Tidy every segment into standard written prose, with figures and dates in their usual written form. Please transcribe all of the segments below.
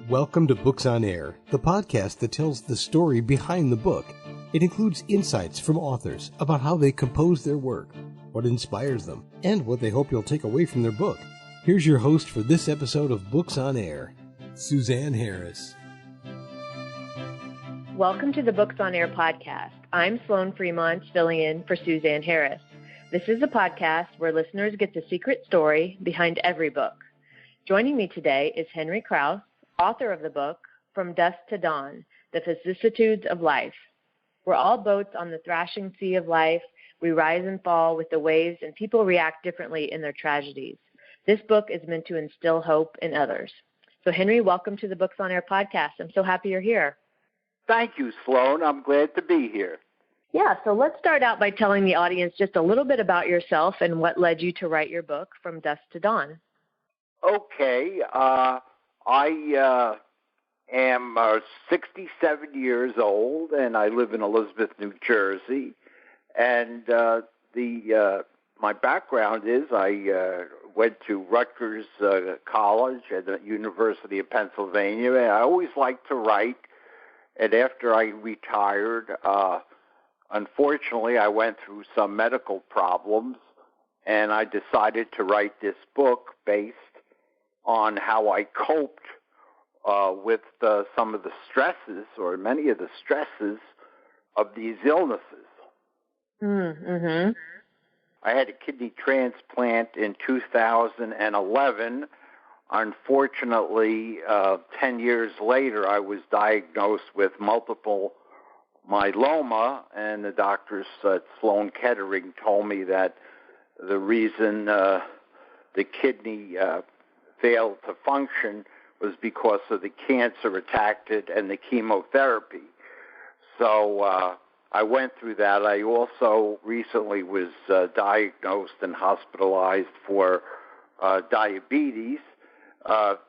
Welcome to Books on Air, the podcast that tells the story behind the book. It includes insights from authors about how they compose their work, what inspires them, and what they hope you'll take away from their book. Here's your host for this episode of Books on Air, Suzanne Harris. Welcome to the Books on Air podcast. I'm Sloan Fremont, filling in for Suzanne Harris. This is a podcast where listeners get the secret story behind every book. Joining me today is Henry Krauss, author of the book, From Dusk to Dawn, The Vicissitudes of Life. We're all boats on the thrashing sea of life. We rise and fall with the waves, and people react differently in their tragedies. This book is meant to instill hope in others. So, Henry, welcome to the Books on Air podcast. I'm so happy you're here. Thank you, Sloan. I'm glad to be here. Yeah, so let's start out by telling the audience just a little bit about yourself and what led you to write your book, From Dusk to Dawn. Okay. I am 67 years old, and I live in Elizabeth, New Jersey. And my background is I went to Rutgers College at the University of Pennsylvania, and I always liked to write. And after I retired, unfortunately, I went through some medical problems, and I decided to write this book based on how I coped with some of the stresses, or many of the stresses, of these illnesses. Mm-hmm. I had a kidney transplant in 2011. Unfortunately, 10 years later, I was diagnosed with multiple myeloma, and the doctors at Sloan Kettering told me that the reason the kidney failed to function was because of the cancer attacked it and the chemotherapy. So I went through that. I also recently was diagnosed and hospitalized for diabetes.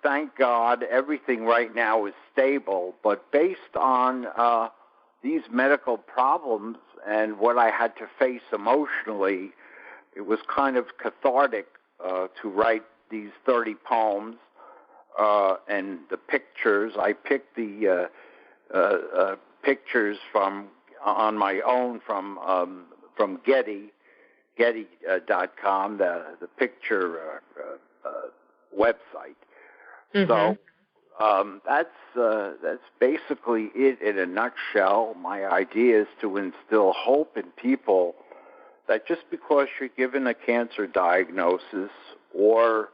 Thank God everything right now is stable, but based on these medical problems and what I had to face emotionally, it was kind of cathartic to write these 30 poems and the pictures. I picked the pictures on my own from Getty.com, the picture website. Mm-hmm. So that's basically it in a nutshell. My idea is to instill hope in people that just because you're given a cancer diagnosis or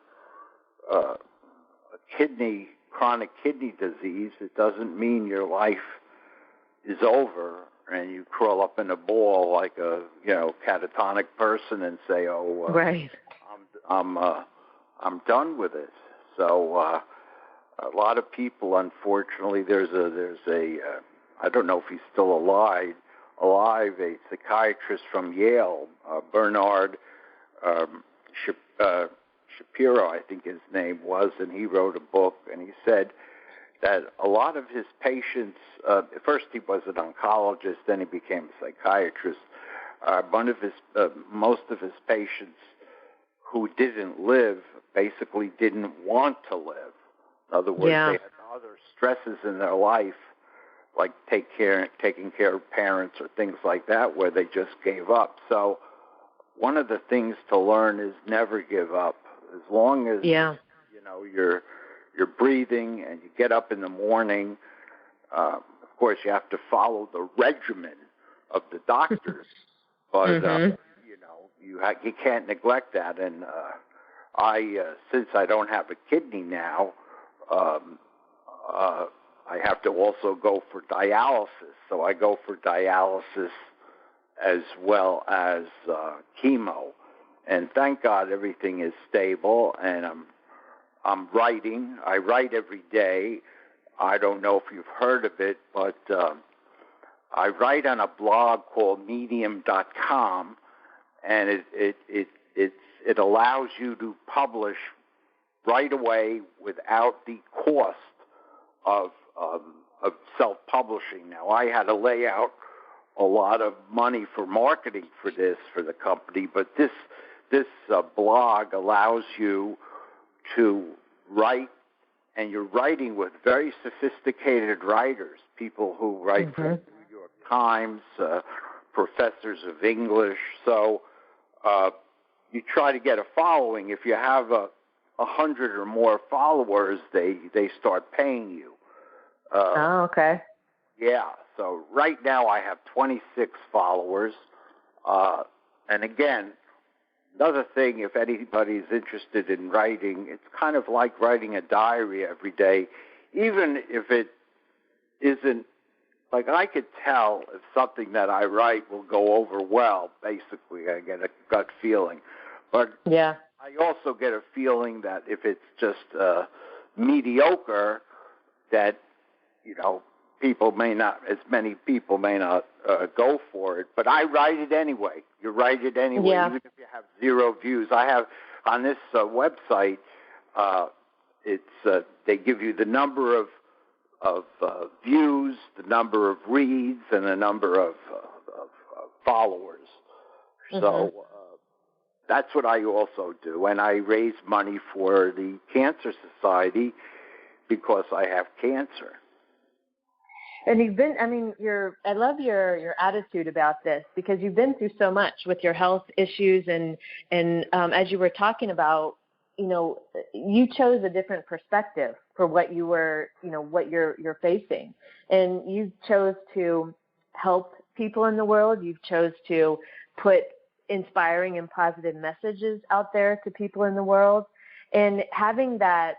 a chronic kidney disease, it doesn't mean your life is over and you curl up in a ball like a catatonic person and say, "Oh, right. I'm done with it." So a lot of people, unfortunately, there's a I don't know if he's still alive, a psychiatrist from Yale, Bernard Shapiro, I think his name was, and he wrote a book, and he said that a lot of his patients, first he was an oncologist, then he became a psychiatrist. Most of his patients who didn't live basically didn't want to live. In other words, they had other stresses in their life, like taking care of parents or things like that, where they just gave up. So one of the things to learn is never give up. As long as you're breathing and you get up in the morning, of course you have to follow the regimen of the doctors, but mm-hmm. You can't neglect that. And since I don't have a kidney now, I have to also go for dialysis. So I go for dialysis as well as chemo. And thank God everything is stable, and I'm writing. I write every day. I don't know if you've heard of it, but I write on a blog called Medium.com, and it allows you to publish right away without the cost of self-publishing. Now, I had to lay out a lot of money for marketing for the company, but this blog allows you to write and you're writing with very sophisticated writers, people who write for the New York Times, professors of English. So you try to get a following. If you have 100 or more followers, they start paying you. Okay. Yeah. So right now I have 26 followers. And again, another thing, if anybody's interested in writing, it's kind of like writing a diary every day, even if it isn't, like I could tell if something that I write will go over well, basically. I get a gut feeling. But yeah. I also get a feeling that if it's just mediocre, that, as many people may not go for it. But I write it anyway. You write it anyway, even if you have 0 views. I have on this website, they give you the number of views, the number of reads, and the number of followers. So that's what I also do. And I raise money for the Cancer Society because I have cancer. And I love your attitude about this, because you've been through so much with your health issues, and as you were talking about, you chose a different perspective for what you were, what you're facing, and you chose to help people in the world. You chose to put inspiring and positive messages out there to people in the world, and having that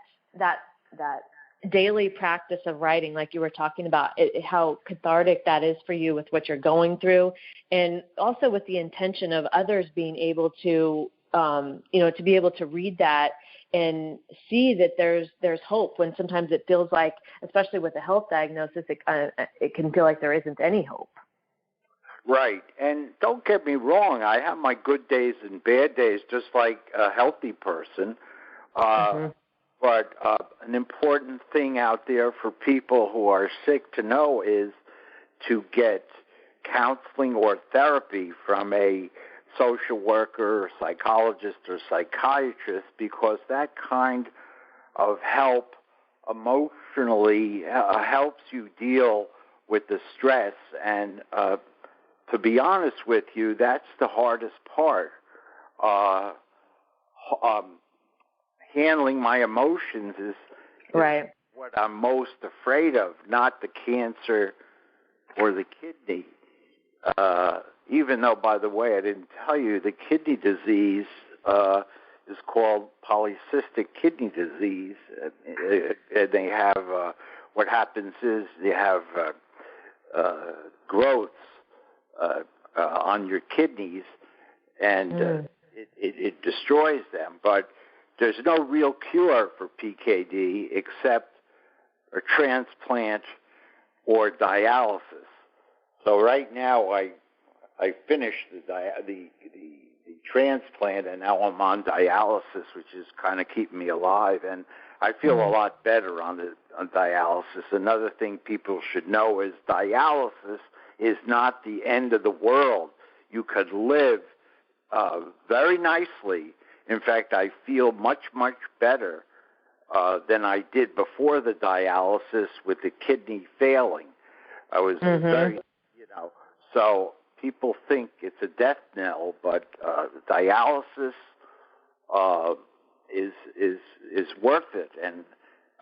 daily practice of writing, like you were talking about, how cathartic that is for you with what you're going through, and also with the intention of others being able to, to be able to read that and see that there's hope when sometimes it feels like, especially with a health diagnosis, it can feel like there isn't any hope. Right. And don't get me wrong, I have my good days and bad days, just like a healthy person. But an important thing out there for people who are sick to know is to get counseling or therapy from a social worker, or psychologist, or psychiatrist, because that kind of help emotionally helps you deal with the stress. And to be honest with you, that's the hardest part. Handling my emotions is right. What I'm most afraid of, not the cancer or the kidney. Even though, by the way, I didn't tell you, the kidney disease is called polycystic kidney disease. And they have, what happens is they have growths on your kidneys, and it destroys them. But there's no real cure for PKD except a transplant or dialysis. So right now I finished the transplant, and now I'm on dialysis, which is kind of keeping me alive, and I feel a lot better on dialysis. Another thing people should know is dialysis is not the end of the world. You could live very nicely. In fact, I feel much, much better than I did before the dialysis with the kidney failing. I was very, so people think it's a death knell, but dialysis is worth it, and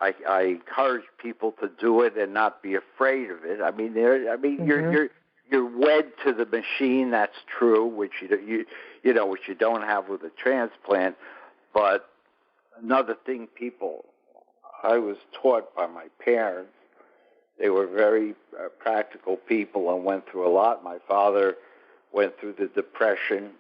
I encourage people to do it and not be afraid of it. You're wed to the machine. That's true, which which you don't have with a transplant. But another thing, I was taught by my parents. They were very practical people and went through a lot. My father went through the Depression,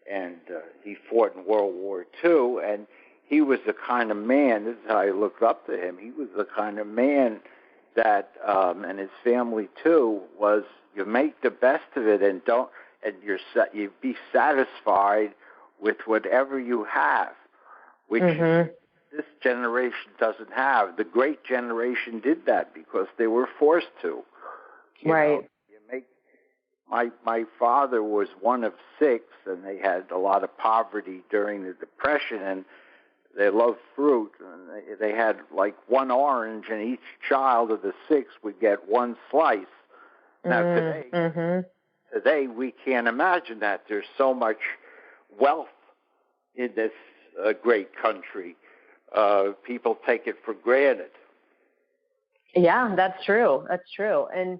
and he fought in World War II, and he was the kind of man, this is how I looked up to him, he was the kind of man that, and his family too, was you make the best of it and you be satisfied with whatever you have, which this generation doesn't have. The great generation did that because they were forced to. Right. My father was one of 6, and they had a lot of poverty during the Depression, and they love fruit. And they had like one orange, and each child of the 6 would get one slice. Now today we can't imagine that. There's so much wealth in this great country. People take it for granted. Yeah, that's true. That's true. And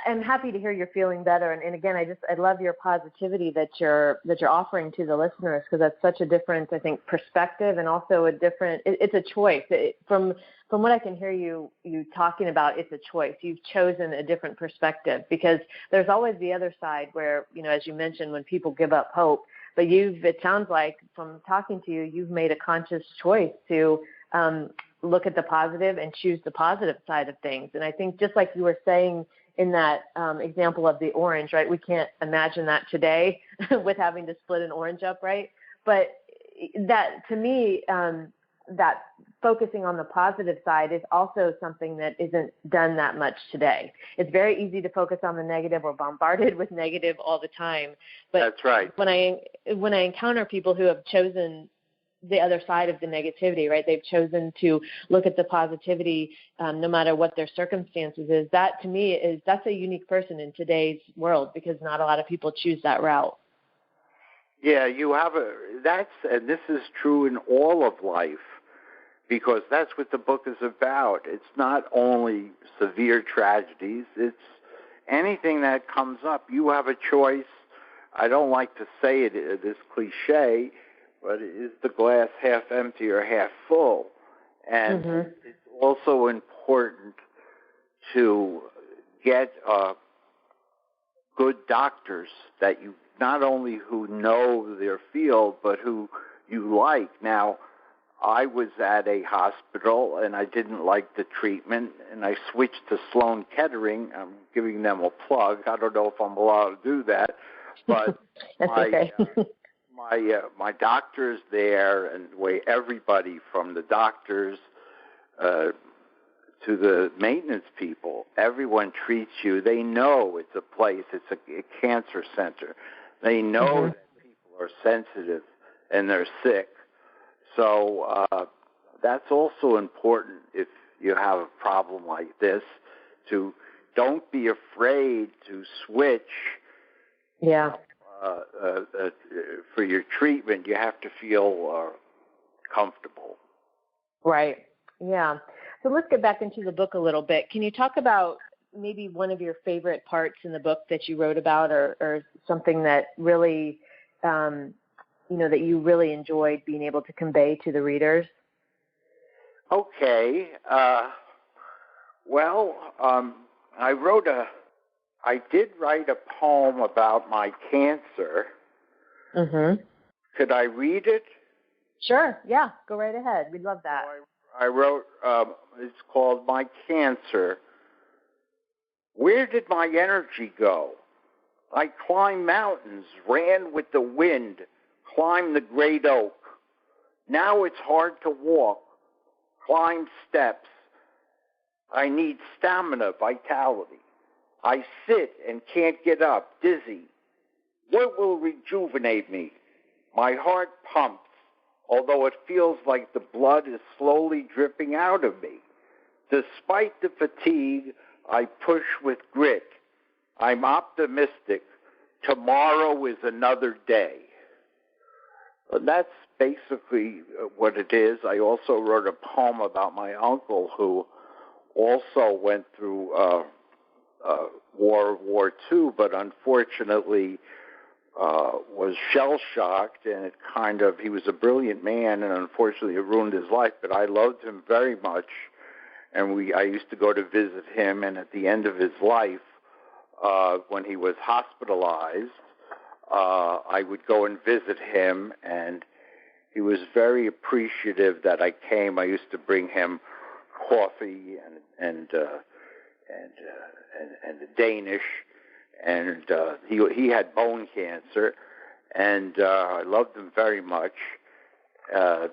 I'm happy to hear you're feeling better. And again, I love your positivity that you're offering to the listeners, because that's such a different, I think, perspective, and also a different, it's a choice. From what I can hear you talking about, it's a choice. You've chosen a different perspective, because there's always the other side where, as you mentioned, when people give up hope, but it sounds like from talking to you, you've made a conscious choice to look at the positive and choose the positive side of things. And I think, just like you were saying in that example of the orange, right? We can't imagine that today with having to split an orange up, right? But that, to me, that focusing on the positive side is also something that isn't done that much today. It's very easy to focus on the negative. We're bombarded with negative all the time. But that's right. When I encounter people who have chosen the other side of the negativity, right? They've chosen to look at the positivity, no matter what their circumstances is. That, to me, that's a unique person in today's world, because not a lot of people choose that route. Yeah, and this is true in all of life, because that's what the book is about. It's not only severe tragedies, it's anything that comes up. You have a choice. I don't like to say it, this cliche, but is the glass half empty or half full? And it's also important to get good doctors that you not only who know their field, but who you like. Now, I was at a hospital, and I didn't like the treatment, and I switched to Sloan Kettering. I'm giving them a plug. I don't know if I'm allowed to do that, but my doctors there, and the way everybody from the doctors to the maintenance people, everyone treats you. They know it's a place, it's a cancer center. They know that people are sensitive and they're sick. So that's also important if you have a problem like this, to don't be afraid to switch. Yeah. For your treatment, you have to feel comfortable. Right. Yeah. So let's get back into the book a little bit. Can you talk about maybe one of your favorite parts in the book that you wrote about, or something that really, that you really enjoyed being able to convey to the readers? Okay. I did write a poem about my cancer. Could I read it? Sure. Yeah. Go right ahead. We'd love that. I wrote, it's called My Cancer. Where did my energy go? I climbed mountains, ran with the wind, climbed the great oak. Now it's hard to walk, climb steps. I need stamina, vitality. I sit and can't get up, dizzy. What will rejuvenate me? My heart pumps, although it feels like the blood is slowly dripping out of me. Despite the fatigue, I push with grit. I'm optimistic. Tomorrow is another day. And that's basically what it is. I also wrote a poem about my uncle, who also went through World War II, but unfortunately was shell-shocked, and he was a brilliant man, and unfortunately it ruined his life, but I loved him very much, and I used to go to visit him, and at the end of his life, when he was hospitalized, I would go and visit him, and he was very appreciative that I came. I used to bring him coffee and the Danish, and he had bone cancer, and I loved him very much. I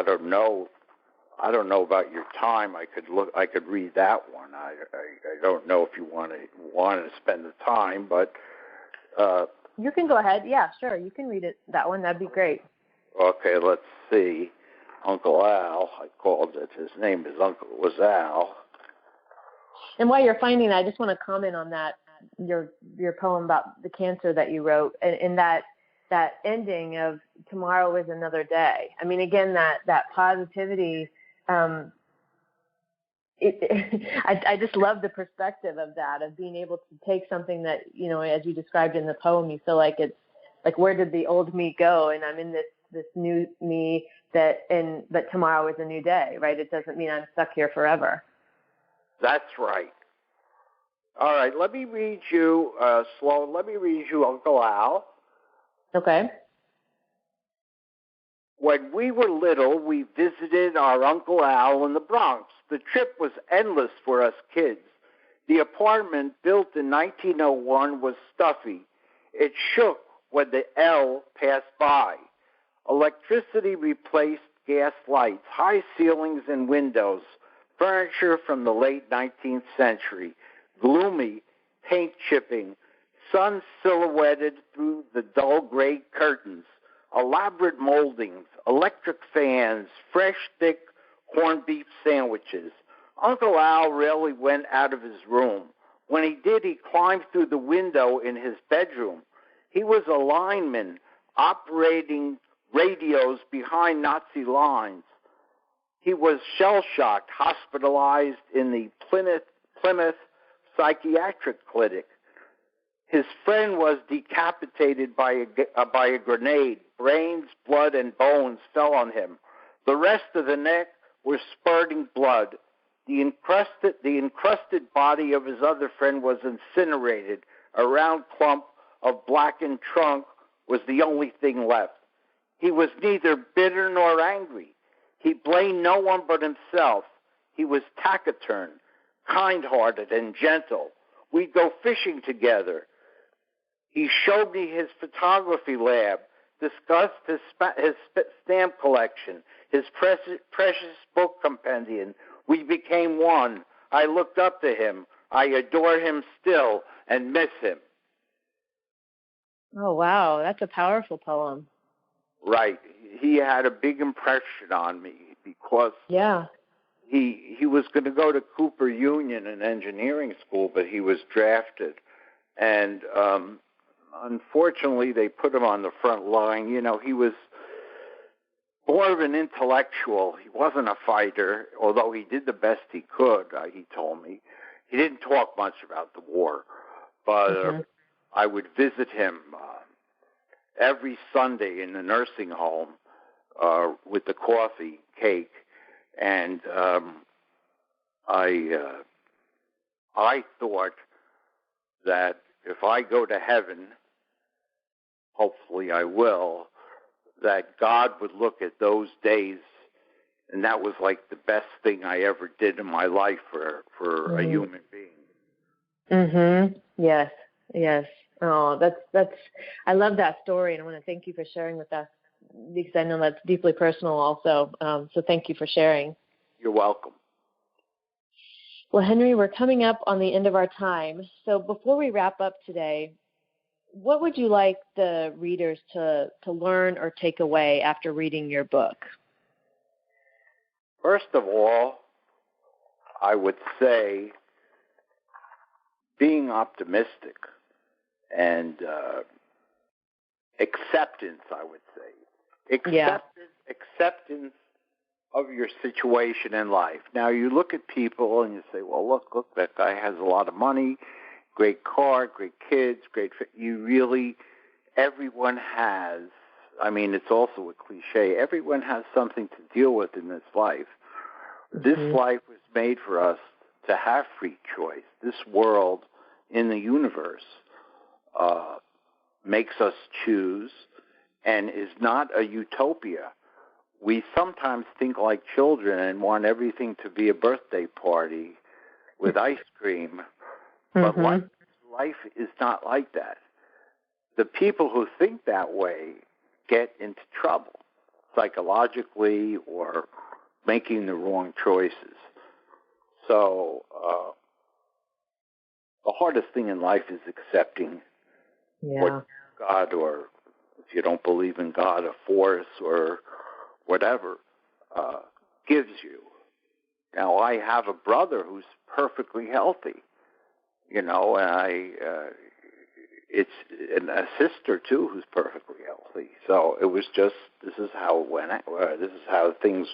don't know about your time. I could read that one. I don't know if you want to spend the time, but you can go ahead. Yeah, sure. You can read it. That one. That'd be great. Okay, let's see. Uncle Al, I called it. His name was Al. And while you're finding that, I just want to comment on that, your poem about the cancer that you wrote, and that ending of tomorrow is another day. I mean, again, that positivity. I just love the perspective of that, of being able to take something that, you know, as you described in the poem, you feel like it's like, where did the old me go? And I'm in this new me but tomorrow is a new day, right? It doesn't mean I'm stuck here forever. That's right. All right, let me read you, Sloan, let me read you Uncle Al. Okay. When we were little, we visited our Uncle Al in the Bronx. The trip was endless for us kids. The apartment, built in 1901, was stuffy. It shook when the L passed by. Electricity replaced gas lights, high ceilings and windows, furniture from the late 19th century, gloomy, paint chipping, sun silhouetted through the dull gray curtains, elaborate moldings, electric fans, fresh, thick corned beef sandwiches. Uncle Al rarely went out of his room. When he did, he climbed through the window in his bedroom. He was a lineman operating radios behind Nazi lines. He was shell-shocked, hospitalized in the Plymouth psychiatric clinic. His friend was decapitated by a grenade. Brains, blood, and bones fell on him. The rest of the neck was spurting blood. The encrusted body of his other friend was incinerated. A round clump of blackened trunk was the only thing left. He was neither bitter nor angry. He blamed no one but himself. He was taciturn, kind-hearted, and gentle. We'd go fishing together. He showed me his photography lab, discussed his stamp collection, his precious book compendium. We became one. I looked up to him. I adore him still and miss him. Oh, wow. That's a powerful poem. Right. He had a big impression on me because he was going to go to Cooper Union, an engineering school, but he was drafted. And unfortunately, they put him on the front line. You know, he was more of an intellectual. He wasn't a fighter, although he did the best he could, he told me. He didn't talk much about the war, but I would visit him every Sunday in the nursing home with the coffee, cake, and I thought that if I go to heaven, hopefully I will, that God would look at those days, and that was like the best thing I ever did in my life for a human being. Yes. Oh, that's. I love that story, and I want to thank you for sharing with us, because I know that's deeply personal also. So thank you for sharing. You're welcome. Well, Henry, we're coming up on the end of our time. So before we wrap up today, what would you like the readers to learn or take away after reading your book? First of all, I would say being optimistic and acceptance, I would say. Acceptance of your situation in life. Now, you look at people and you say, well, look, that guy has a lot of money, great car, great kids, everyone has, I mean, it's also a cliche, everyone has something to deal with in this life. This life was made for us to have free choice. This world in the universe makes us choose and is not a utopia. We sometimes think like children and want everything to be a birthday party with ice cream, but life is not like that. The people who think that way get into trouble psychologically or making the wrong choices. So the hardest thing in life is accepting what God or if you don't believe in God, a force or whatever, gives you. Now, I have a brother who's perfectly healthy, and it's a sister, too, who's perfectly healthy. So it was just, this is how it went, this is how things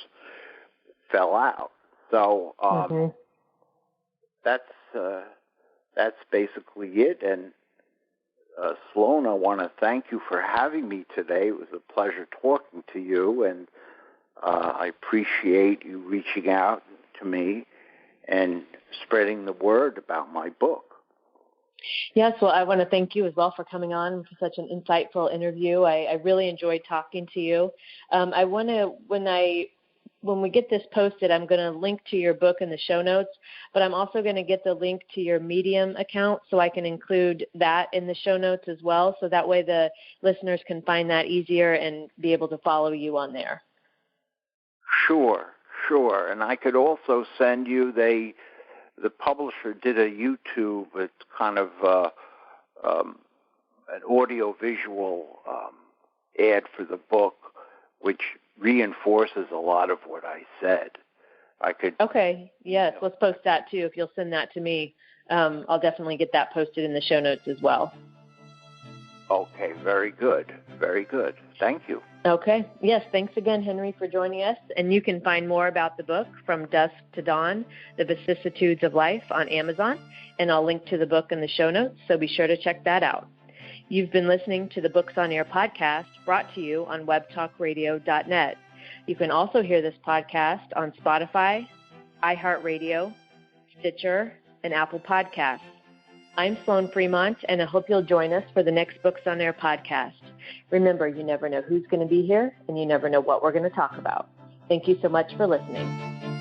fell out. So that's basically it. And Sloan, I want to thank you for having me today. It was a pleasure talking to you, and I appreciate you reaching out to me and spreading the word about my book. Yes, well, I want to thank you as well for coming on for such an insightful interview. I really enjoyed talking to you. I want to, when we get this posted, I'm going to link to your book in the show notes, but I'm also going to get the link to your Medium account so I can include that in the show notes as well, so that way the listeners can find that easier and be able to follow you on there. Sure. And I could also send you, the publisher did a YouTube, it's kind of an audio-visual ad for the book, which reinforces a lot of what I said. Okay, yes, let's post that too. If you'll send that to me, I'll definitely get that posted in the show notes as well. Okay, very good. Thank you. Okay. Yes, thanks again, Henry, for joining us. And you can find more about the book, From Dusk to Dawn, The Vicissitudes of Life, on Amazon. And I'll link to the book in the show notes, so be sure to check that out. You've been listening to the Books on Air podcast, brought to you on webtalkradio.net. You can also hear this podcast on Spotify, iHeartRadio, Stitcher, and Apple Podcasts. I'm Sloan Fremont, and I hope you'll join us for the next Books on Air podcast. Remember, you never know who's going to be here, and you never know what we're going to talk about. Thank you so much for listening.